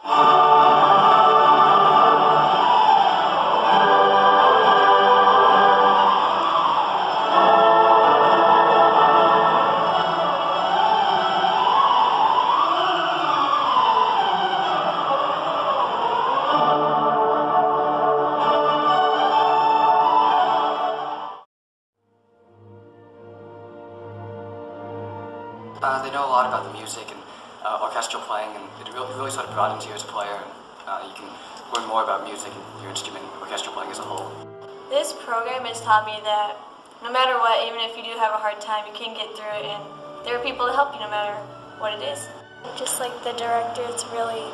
They know a lot about the music and orchestral playing, and it really sort of broadens you as a player. You can learn more about music and your instrument and orchestral playing as a whole. This program has taught me that no matter what, even if you do have a hard time, you can get through it, and there are people to help you no matter what it is. Just like the directors really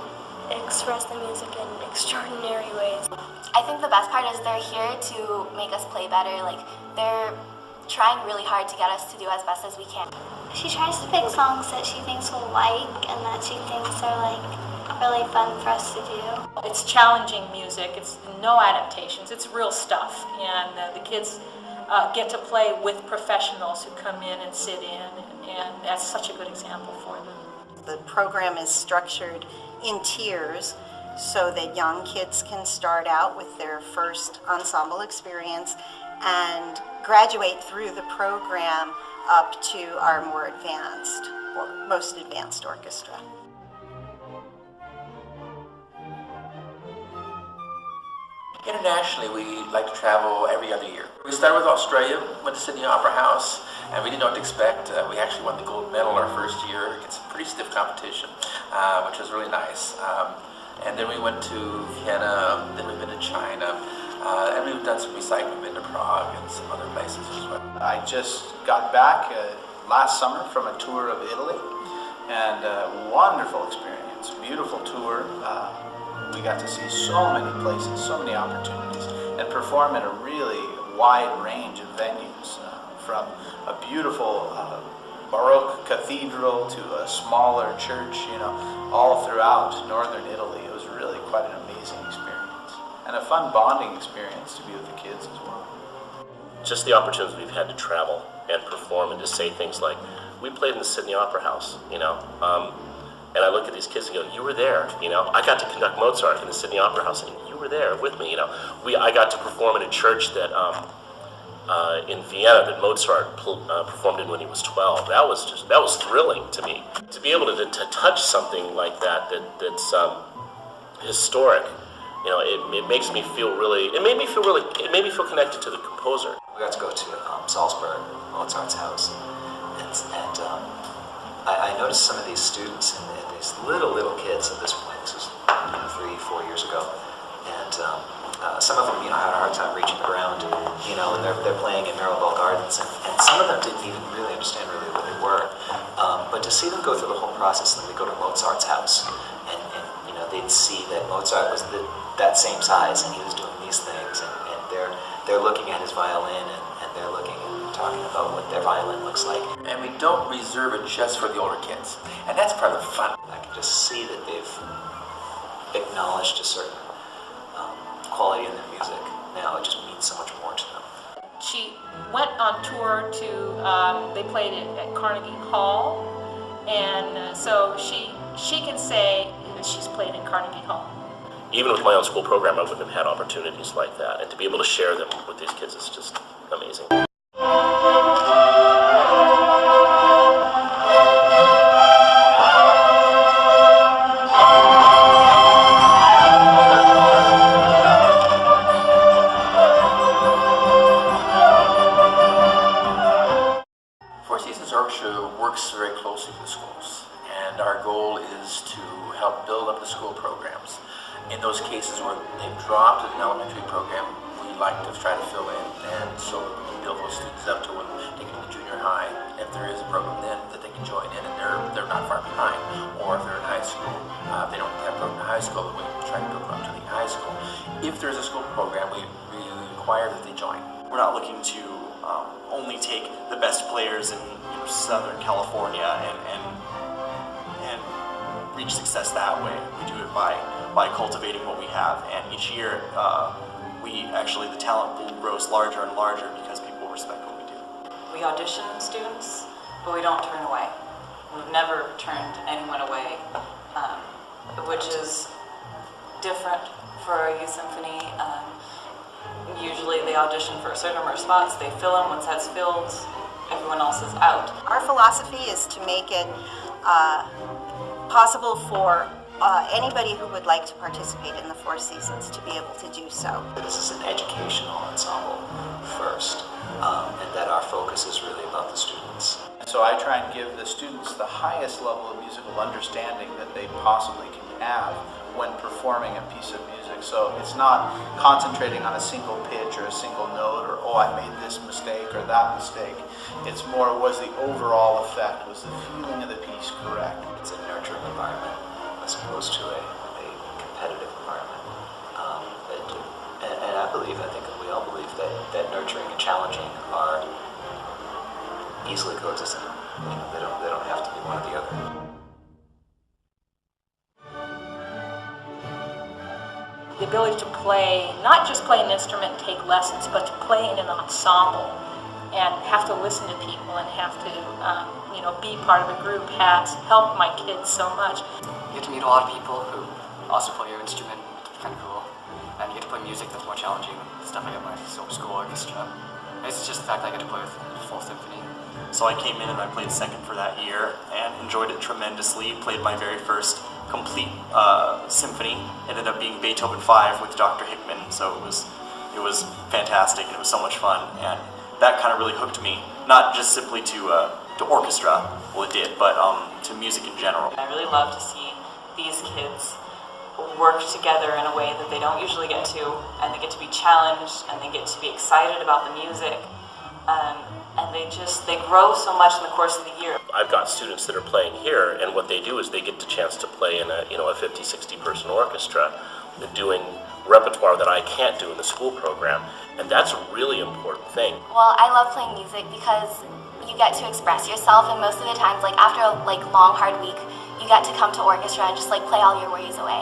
express the music in extraordinary ways. I think the best part is they're here to make us play better. Like, they're trying really hard to get us to do as best as we can. She tries to pick songs that she thinks we'll like and that she thinks are like really fun for us to do. It's challenging music. It's no adaptations. It's real stuff, and the kids get to play with professionals who come in and sit in, and that's such a good example for them. The program is structured in tiers so that young kids can start out with their first ensemble experience and graduate through the program up to our more advanced or most advanced orchestra. Internationally, we like to travel every other year. We started with Australia, went to Sydney Opera House, and we didn't know what to expect. We actually won the gold medal our first year. It's a pretty stiff competition, which was really nice. And then we went to Vienna, then we've been to China, and we've done some recycling. We've been to Prague and some other places as well. I just got back last summer from a tour of Italy, and a wonderful experience, beautiful tour. We got to see so many places, so many opportunities, and perform in a really wide range of venues, from a beautiful Baroque cathedral to a smaller church, all throughout northern Italy. It was really quite an amazing experience, and a fun bonding experience to be with the kids as well. Just the opportunities we've had to travel and perform and to say things like, we played in the Sydney Opera House, and I look at these kids and go, you were there, I got to conduct Mozart in the Sydney Opera House, and you were there with me, I got to perform in a church that in Vienna that Mozart performed in when he was 12. That was thrilling to me. To be able to touch something like that's historic, it makes me feel really, it made me feel connected to the composer. We got to go to Salzburg, Mozart's house, and I noticed some of these students and these little kids at this point. This was 3-4 years ago, and some of them, had a hard time reaching the ground, and they're playing in Marylebone Gardens, and some of them didn't even really understand what they were. But to see them go through the whole process, and then we go to Mozart's house, and they'd see that Mozart was that same size, and he was doing these things, and they're looking at his violin, and they're looking and talking about what their violin looks like. And we don't reserve it just for the older kids, and that's part of the fun. I can just see that they've acknowledged a certain quality in their music. Now it just means so much more to them. She went on tour to, they played it at Carnegie Hall, and so she can say that she's played in Carnegie Hall. Even with my own school program, I wouldn't have had opportunities like that, and to be able to share them with these kids is just amazing. Orchestra works very closely with the schools, and our goal is to help build up the school programs. In those cases where they've dropped an elementary program, we like to try to fill in, and so we can build those students up to when they get to junior high. If there is a program then that they can join in, and they're not far behind, or if they're in high school, if they don't have a program in high school, then we try to build them up to the high school. If there's a school program, we require that they join. We're not looking to only take the best players in Southern California and reach success that way. We do it by cultivating what we have, and each year the talent pool grows larger and larger because people respect what we do. We audition students, but we don't turn away. We've never turned anyone away, which is different for a youth symphony. Usually they audition for a certain number of spots, they fill them. Once that's filled, everyone else is out. Our philosophy is to make it possible for anybody who would like to participate in the Four Seasons to be able to do so. This is an educational ensemble first, and that our focus is really about the students. So I try and give the students the highest level of musical understanding that they possibly can have when performing a piece of music. So it's not concentrating on a single pitch or a single note or, oh, I made this mistake or that mistake. It's more, was the overall effect, was the feeling of the piece correct? It's a nurturing environment as opposed to a competitive environment. And I think we all believe that nurturing and challenging are easily coexistent. They don't have to be one or the other. The ability to play, not just play an instrument and take lessons, but to play in an ensemble and have to listen to people and have to, be part of a group has helped my kids so much. You get to meet a lot of people who also play your instrument, which is kind of cool. And you get to play music that's more challenging, stuff like at my school orchestra. It's just the fact that I get to play with a full symphony. So I came in and I played second for that year and enjoyed it tremendously. Played my very first complete symphony. Ended up being Beethoven 5 with Dr. Hickman, so it was fantastic and it was so much fun. And that kind of really hooked me, not just simply to orchestra, well it did, but to music in general. I really love to see these kids work together in a way that they don't usually get to, and they get to be challenged and they get to be excited about the music. And they grow so much in the course of the year. I've got students that are playing here, and what they do is they get the chance to play in a 50, 60 person orchestra, doing repertoire that I can't do in the school program, and that's a really important thing. Well, I love playing music because you get to express yourself, and most of the times, like after a long hard week, you get to come to orchestra and just play all your worries away.